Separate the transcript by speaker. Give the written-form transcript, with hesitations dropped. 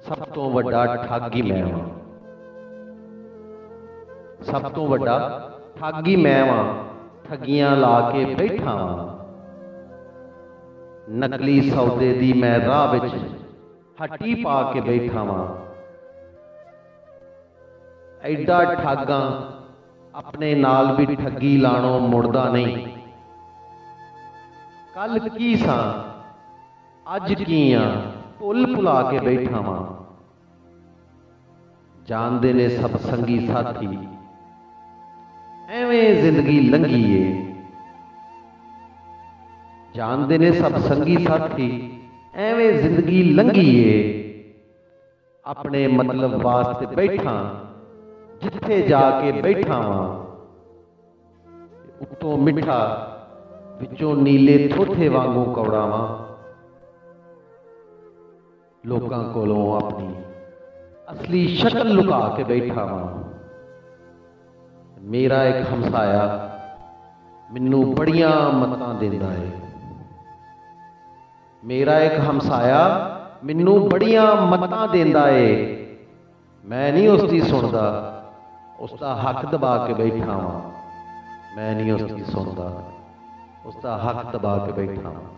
Speaker 1: सब तो वड्डा ठग ही मैं वां। सब तो वड्डा ठग ही मैं वां, ठगियां ला के बैठा वां। नकली सौदे दी मैं राह विच हट्टी पा के बैठा वां। एडा ठगां अपने नाल भी ठगी लाणों मुड़दा नहीं। कल की सां अज की आ भुल भुला के बैठा वां। जानदे ने सब संगी साथी एवें जिंदगी लंघी ए। जानदे ने सब संगी साथी एवें जिंदगी लंघी ए। अपने मतलब वास्ते बैठा जिथे जाके बैठा वां। उत्तों मिठा विचों नीले थोथे वांगू कौड़ा वां। लोकां कोलों अपनी असली शक्ल लुका के बैठा वां। मेरा एक हमसाया मैनू बड़ियां मत्तां देंदा है। मेरा एक हमसाया मैनू बड़ियां मत्तां देंदा है। मैं नहीं उसकी सुनदा, उसका हक दबा के बैठा वां। मैं नहीं उसकी सुनदा, उसका हक दबा के बैठा वां।